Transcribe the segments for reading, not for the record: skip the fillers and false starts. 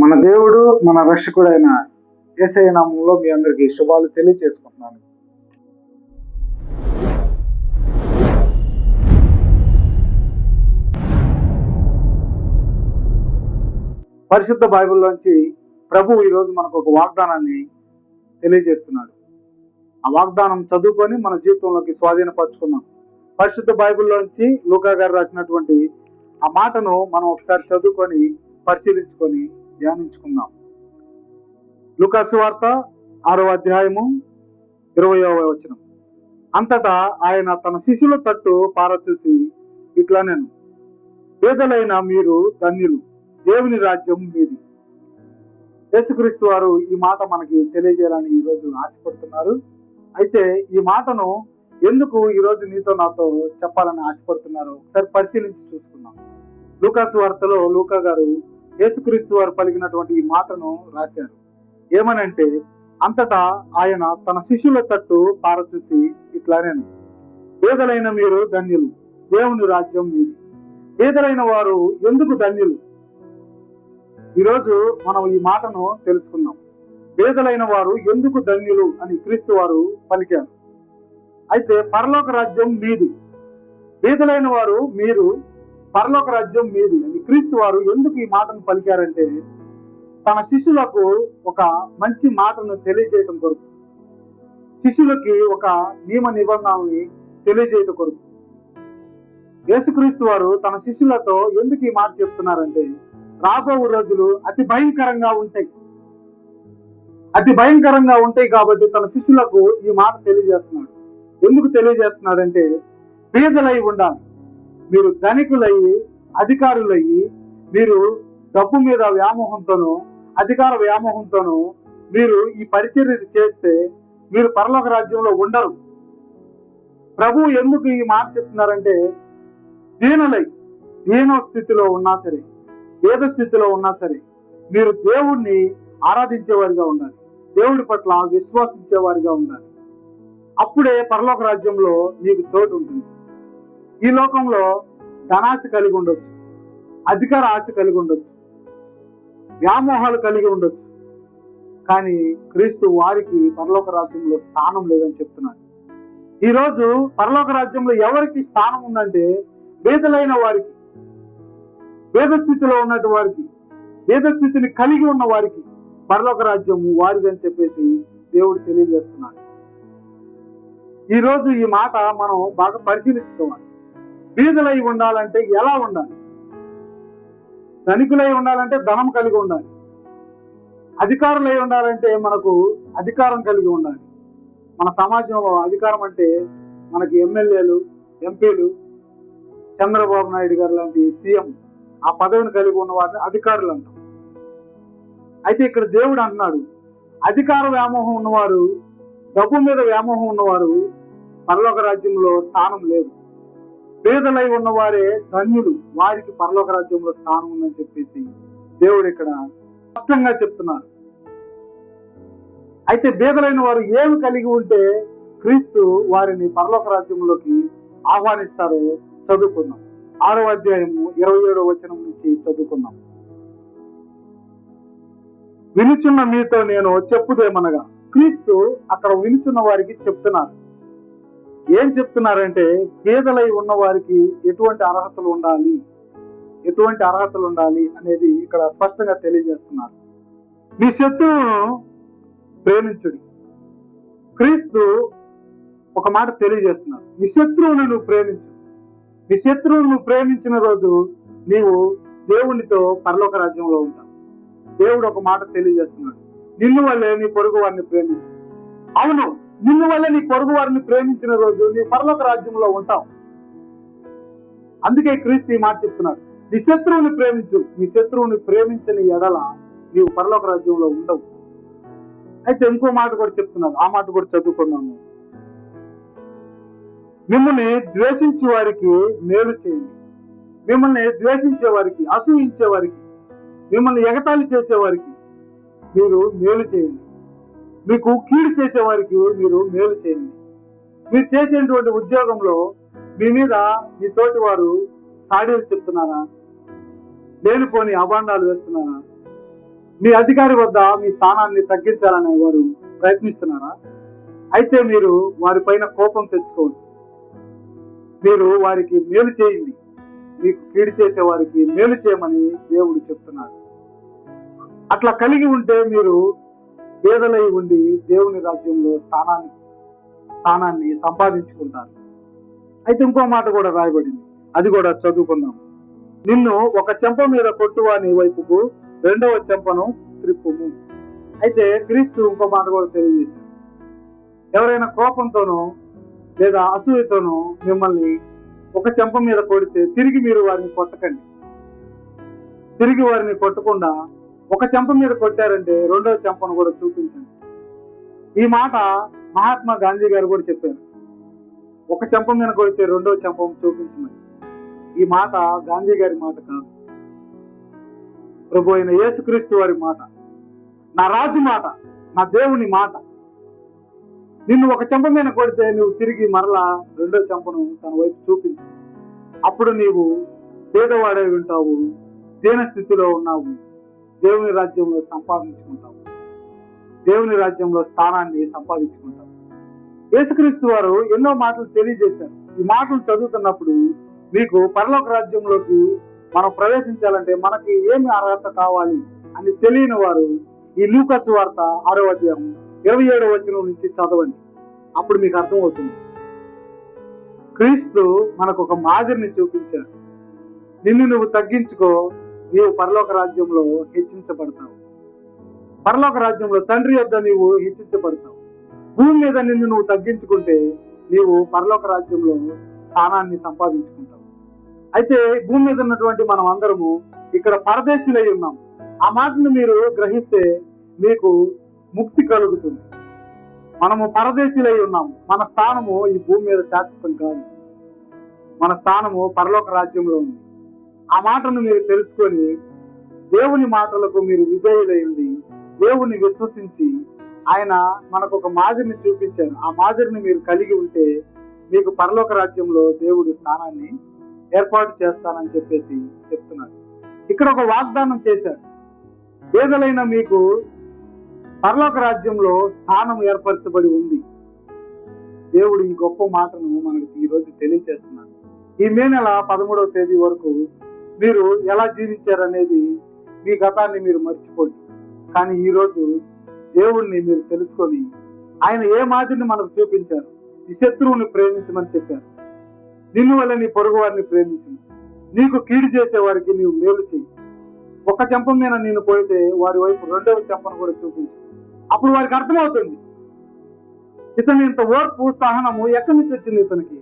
మన దేవుడు మన రక్షకుడైన యేసయ్య నామములో మీ అందరికీ శుభాలు తెలియజేసుకుంటున్నాను. పరిశుద్ధ బైబిల్లోంచి ప్రభు ఈరోజు మనకు ఒక వాగ్దానాన్ని తెలియజేస్తున్నాడు. ఆ వాగ్దానం చదువుకొని మన జీవితంలోకి స్వాధీనపరచుకుందాం. పరిశుద్ధ బైబిల్లోంచి లూకా గారు రాసినటువంటి ఆ మాటను మనం ఒకసారి చదువుకొని పరిశీలించుకొని ధ్యానించుకుందాం. లూకా సువార్త 6వ అధ్యాయము 20వ వచనం. అంతటా ఆయన తన శిష్యుల తట్టు పారచూసి ఇట్లా నేను, పేదలైన మీరు ధన్యులు, దేవుని రాజ్యం మీది. యేసుక్రీస్తు వారు ఈ మాట మనకి తెలియజేయాలని ఈరోజు ఆశపడుతున్నారు. అయితే ఈ మాటను ఎందుకు ఈరోజు నీతో నాతో చెప్పాలని ఆశపడుతున్నారు ఒకసారి పరిశీలించి చూసుకుందాం. లూకా సువార్తలో లూకా గారు యేసుక్రీస్తు వారు పలికినటువంటి ఈ మాటను రాశారు. ఏమనంటే, అంతటా ఆయన తన శిష్యుల తట్టు పారచూసి ఇట్లా నేను, పేదలైన మీరు ధన్యులు, దేవుని రాజ్యం మీది. పేదలైన వారు ఎందుకు ధన్యులు? ఈరోజు మనం ఈ మాటను తెలుసుకున్నాం. పేదలైన వారు ఎందుకు ధన్యులు అని క్రీస్తు వారు పలికారు. అయితే పరలోక రాజ్యం మీది. పేదలైన వారు మీరు, పరలోక రాజ్యం మీది అని క్రీస్తు వారు ఎందుకు ఈ మాటను పలికారంటే, తన శిష్యులకు ఒక మంచి మాటను తెలియజేయటం కొరకు, శిష్యులకి ఒక నియమ నిబంధనల్ని తెలియజేయటం కొరకు. యేసుక్రీస్తు వారు తన శిష్యులతో ఎందుకు ఈ మాట చెప్తున్నారంటే, రాబో రోజులు అతి భయంకరంగా ఉంటాయి. అతి భయంకరంగా ఉంటాయి కాబట్టి తన శిష్యులకు ఈ మాట తెలియజేస్తున్నాడు. ఎందుకు తెలియజేస్తున్నాడంటే, పేదలై ఉండాలి. మీరు ధనికులయ్యి, అధికారులయ్యి, మీరు డబ్బు మీద వ్యామోహంతోనూ అధికార వ్యామోహంతోనూ మీరు ఈ పరిచర్య చేస్తే మీరు పరలోక రాజ్యంలో ఉండరు. ప్రభు ఎందుకు ఈ మాట చెప్తున్నారంటే, దీన స్థితిలో ఉన్నా సరే, పేద స్థితిలో ఉన్నా సరే మీరు దేవుణ్ణి ఆరాధించేవారిగా ఉండాలి, దేవుడి పట్ల విశ్వాసించేవారిగా ఉండాలి. అప్పుడే పరలోక రాజ్యంలో మీకు చోటు ఉంటుంది. ఈ లోకంలో ధనాశ కలిగి ఉండొచ్చు, అధికార ఆశ కలిగి ఉండొచ్చు, వ్యామోహాలు కలిగి ఉండొచ్చు, కానీ క్రీస్తు వారికి పరలోక రాజ్యంలో స్థానం లేదని చెప్తున్నాడు. ఈరోజు పరలోక రాజ్యంలో ఎవరికి స్థానం ఉందంటే, పేదలైన వారికి, పేద స్థితిలో ఉన్నట్టు వారికి, పేద స్థితిని కలిగి ఉన్న వారికి పరలోక రాజ్యం వారిదని చెప్పేసి దేవుడు తెలియజేస్తున్నాడు. ఈరోజు ఈ మాట మనం బాగా పరిశీలించుకోవాలి. పేదలై ఉండాలంటే ఎలా ఉండాలి? ధనికులై ఉండాలంటే ధనం కలిగి ఉండాలి. అధికారులై ఉండాలంటే మనకు అధికారం కలిగి ఉండాలి. మన సమాజంలో అధికారం అంటే మనకి ఎమ్మెల్యేలు, ఎంపీలు, చంద్రబాబు నాయుడు గారు లాంటి సీఎం ఆ పదవిని కలిగి ఉన్న వారిని అధికారులు అంటాం. అయితే ఇక్కడ దేవుడు అంటున్నాడు, అధికార వ్యామోహం ఉన్నవారు, డబ్బు మీద వ్యామోహం ఉన్నవారు పరలోక రాజ్యంలో స్థానం లేదు. పేదలై ఉన్నవారే ధన్యులు, వారికి పరలోక రాజ్యంలో స్థానం ఉందని చెప్పేసి దేవుడు ఇక్కడ స్పష్టంగా చెప్తున్నారు. అయితే పేదలైన వారు ఏమి కలిగి ఉంటే క్రీస్తు వారిని పరలోక రాజ్యంలోకి ఆహ్వానిస్తారో చదువుకుందాం. 6వ అధ్యాయము 27వ వచనం నుంచి చదువుకుందాం. వినుచున్న మీతో నేను చెప్పుదేమనగా, క్రీస్తు అక్కడ వినుచున్న వారికి చెప్తున్నారు. ఏం చెప్తున్నారంటే, పేదలై ఉన్న వారికి ఎటువంటి అర్హతలు ఉండాలి అనేది ఇక్కడ స్పష్టంగా తెలియజేస్తున్నారు. మీ శత్రువును ప్రేమించుడి. క్రీస్తు ఒక మాట తెలియజేస్తున్నారు, నీ శత్రువును నువ్వు ప్రేమించు. నీ శత్రువును నువ్వు ప్రేమించిన రోజు నీవు దేవునితో పరలోక రాజ్యంలో ఉంటావు. దేవుడు ఒక మాట తెలియజేస్తున్నాడు, నిన్ను వల్లే నీ పొరుగు వారిని ప్రేమించు. అవును, నిన్ను వల్ల నీ పొరుగు వారిని ప్రేమించిన రోజు నీ పరలోక రాజ్యంలో ఉంటావు. అందుకే క్రీస్తు ఈ మాట చెప్తున్నాడు, నీ శత్రువుని ప్రేమించు. నీ శత్రువుని ప్రేమించని ఎడల నీవు పరలోక రాజ్యంలో ఉండవు. అయితే ఇంకో మాట కూడా చెప్తున్నారు, ఆ మాట కూడా చదువుకున్నాము. మిమ్మల్ని ద్వేషించే వారికి మేలు చేయండి. మిమ్మల్ని ద్వేషించే వారికి, అసూయించే వారికి, మిమ్మల్ని ఎగతాళి చేసేవారికి మీరు మేలు చేయండి. మీకు కీడు చేసేవారికి మీరు మేలు చేయండి. మీరు చేసేటువంటి ఉద్యోగంలో మీ మీద మీ తోటి వారు సాడీలు చెప్తున్నారా, లేనిపోని అభాండాలు వేస్తున్నారా, మీ అధికారి వద్ద మీ స్థానాన్ని తగ్గించాలని వారు ప్రయత్నిస్తున్నారా? అయితే మీరు వారిపైన కోపం తెచ్చుకోండి. మీరు వారికి మేలు చేయండి. మీకు కీడు చేసే వారికి మేలు చేయమని దేవుడు చెప్తున్నాడు. అట్లా కలిగి ఉంటే మీరు పేదలై ఉండి దేవుని రాజ్యంలో స్థానాన్ని సంపాదించుకుంటారు. అయితే ఇంకో మాట కూడా రాయబడింది, అది కూడా చదువుకుందాం. నిన్ను ఒక చెంప మీద కొట్టువాని వైపుకు రెండవ చెంపను త్రిప్పుము. అయితే క్రీస్తు ఇంకో మాట కూడా తెలియజేశారు. ఎవరైనా కోపంతోనో లేదా అసూయతోనో మిమ్మల్ని ఒక చెంప మీద కొడితే తిరిగి మీరు వారిని కొట్టకండి. తిరిగి వారిని కొట్టకుండా ఒక చెంప మీద కొట్టారంటే రెండవ చెంపను కూడా చూపించండి. ఈ మాట మహాత్మా గాంధీ గారు కూడా చెప్పారు. ఒక చెంప మీద కొడితే రెండవ చెంపను చూపించమని. ఈ మాట గాంధీ గారి మాట కాదు, ప్రభు అయిన యేసుక్రీస్తు వారి మాట, నా రాజు మాట, నా దేవుని మాట. నిన్ను ఒక చెంప మీద కొడితే నువ్వు తిరిగి మరలా రెండో చెంపను తన వైపు చూపించు. అప్పుడు నీవు పేదవాడై ఉంటావు, దీన స్థితిలో ఉన్నావు, దేవుని రాజ్యంలో సంపాదించుకుంటావు, దేవుని రాజ్యంలో స్థానాన్ని సంపాదించుకుంటావు. యేసుక్రీస్తు వారు ఎన్నో మాటలు తెలియజేశారు. ఈ మాటలు చదువుతున్నప్పుడు మీకు పరలోక రాజ్యంలోకి మనం ప్రవేశించాలంటే మనకి ఏమి అర్హత కావాలి అని తెలియని వారు ఈ లూకా సువార్త 6వ అధ్యాయం 27వ వచనం నుంచి చదవండి. అప్పుడు మీకు అర్థమవుతుంది. క్రీస్తు మనకు ఒక మాదిరిని చూపించారు. నిన్ను నువ్వు తగ్గించుకో, నీవు పరలోక రాజ్యంలో హెచ్చించబడతావు. పరలోక రాజ్యంలో తండ్రి యొద్ద నీవు హెచ్చించబడతావు. భూమి మీద నిన్ను నువ్వు తగ్గించుకుంటే నీవు పరలోక రాజ్యంలో స్థానాన్ని సంపాదించుకుంటావు. అయితే భూమి మీద ఉన్నటువంటి మనం అందరము ఇక్కడ పరదేశులై ఉన్నాం. ఆ మాటను మీరు గ్రహిస్తే మీకు ముక్తి కలుగుతుంది. మనము పరదేశులై ఉన్నాము. మన స్థానము ఈ భూమి మీద శాశ్వతం కాదు. మన స్థానము పరలోక రాజ్యంలో ఉంది. ఆ మాటను మీరు తెలుసుకొని దేవుని మాటలకు మీరు విధేయులై ఉండి దేవుని విశ్వసించి ఆయన మనకు ఒక మాదిరిని చూపించారు. ఆ మాదిరిని మీరు కలిగి ఉంటే మీకు పరలోక రాజ్యంలో దేవుడు స్థానాన్ని ఏర్పాటు చేస్తానని చెప్పేసి చెప్తున్నాడు. ఇక్కడ ఒక వాగ్దానం చేశాడు. పేదలైన మీకు పరలోక రాజ్యంలో స్థానం ఏర్పరచబడి ఉంది. దేవుడు ఈ గొప్ప మాటను మనకు ఈ రోజు తెలియజేస్తున్నాడు. ఈ మే నెల 13వ తేదీ వరకు మీరు ఎలా జీవించారనేది మీ గతాన్ని మీరు మర్చిపోండి. కానీ ఈ రోజు దేవుణ్ణి మీరు తెలుసుకొని ఆయన ఏ మాదిరిని మనకు చూపించారు. ఈ శత్రువుని ప్రేమించమని చెప్పారు. నిన్ను వల్ల నీ పొరుగు వారిని ప్రేమించను, నీకు కీడు చేసే వారికి నీవు మేలు చెయ్యి. ఒక చెంప మీద నేను పోయితే వారి వైపు రెండవ చెంపను కూడా చూపించు. అప్పుడు వారికి అర్థమవుతుంది ఇతను ఇంత ఓర్పు సహనము ఎక్కడి నుంచి వచ్చింది, ఇతనికి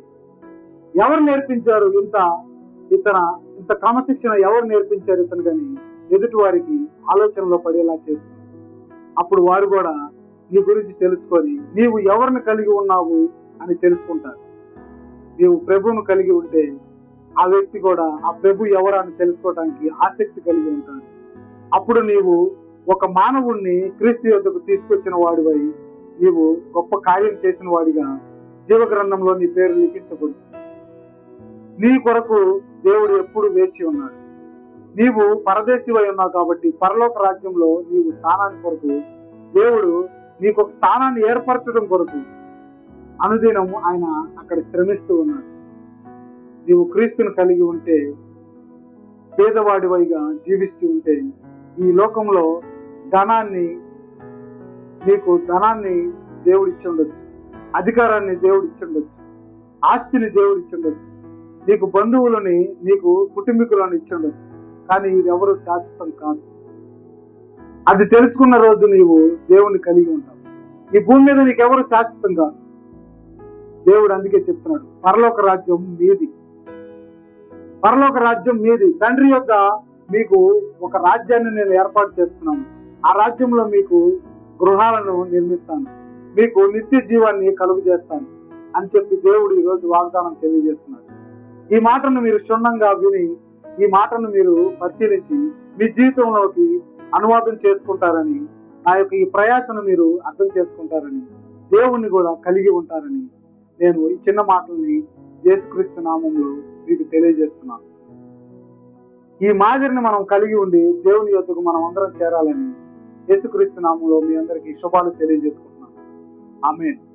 ఎవరు నేర్పించారు, ఇంత క్రమశిక్షణ ఎవరు నేర్పించారు ఇతను కానీ ఎదుటి వారికి ఆలోచనలో పడేలా చేస్తుంది. అప్పుడు వారు కూడా నీ గురించి తెలుసుకొని నీవు ఎవరిని కలిగి ఉన్నావు అని తెలుసుకుంటారు. నీవు ప్రభువును కలిగి ఉంటే ఆ వ్యక్తి కూడా ఆ ప్రభు ఎవరు అని తెలుసుకోవడానికి ఆసక్తి కలిగి ఉంటాడు. అప్పుడు నీవు ఒక మానవుణ్ణి క్రీస్తు యొద్దకు తీసుకొచ్చిన వాడివై నీవు గొప్ప కార్యం చేసిన వాడిగా జీవగ్రంథంలో నీ పేరు లిఖించబడుతుంది. నీ కొరకు దేవుడు ఎప్పుడు వేచి ఉన్నాడు. నీవు పరదేశివై ఉన్నావు కాబట్టి పరలోక రాజ్యంలో నీవు స్థానాన్ని కొరకు దేవుడు నీకు ఒక స్థానాన్ని ఏర్పరచడం కొరకు అనుదినము ఆయన అక్కడ శ్రమిస్తూ ఉన్నాడు. నీవు క్రీస్తును కలిగి ఉంటే పేదవాడివైగా జీవిస్తూ ఉంటే ఈ లోకంలో నీకు ధనాన్ని దేవుడిచ్చి ఉండొచ్చు, అధికారాన్ని దేవుడిచ్చి ఉండొచ్చు, ఆస్తిని దేవుడిచ్చి ఉండొచ్చు, నీకు బంధువులని నీకు కుటుంబీకులను ఇచ్చి ఉండొచ్చు. కానీ ఇవెవరు శాశ్వతం కాదు. అది తెలుసుకున్న రోజు నీవు దేవుని కలిగి ఉంటావు. ఈ భూమి మీద నీకెవరు శాశ్వతం కాదు. దేవుడు అందుకే చెప్తున్నాడు, పరలోక రాజ్యం మీది, పరలోక రాజ్యం మీది. తండ్రి యొక్క మీకు ఒక రాజ్యాన్ని నేను ఏర్పాటు చేస్తున్నాను. ఆ రాజ్యంలో మీకు గృహాలను నిర్మిస్తాను, మీకు నిత్య జీవాన్ని కలుగు చేస్తాను అని చెప్పి దేవుడు ఈ రోజు వాగ్దానం తెలియజేస్తున్నాడు. ఈ మాటను మీరు క్షుణ్ణంగా విని ఈ మాటను మీరు పరిశీలించి మీ జీవితంలోకి అనువాదం చేసుకుంటారని, నా యొక్క ఈ ప్రయాసను మీరు అర్థం చేసుకుంటారని, దేవుణ్ణి కూడా కలిగి ఉంటారని నేను ఈ చిన్న మాటల్ని యేసుక్రీస్తు నామంలో మీకు తెలియజేస్తున్నాను. ఈ మాదిరిని మనం కలిగి ఉండి దేవుని యొద్దకు మనం అందరం చేరాలని యేసుక్రీస్తు నామంలో మీ అందరికీ శుభాలు తెలియజేసుకుంటున్నాను. ఆమేన్.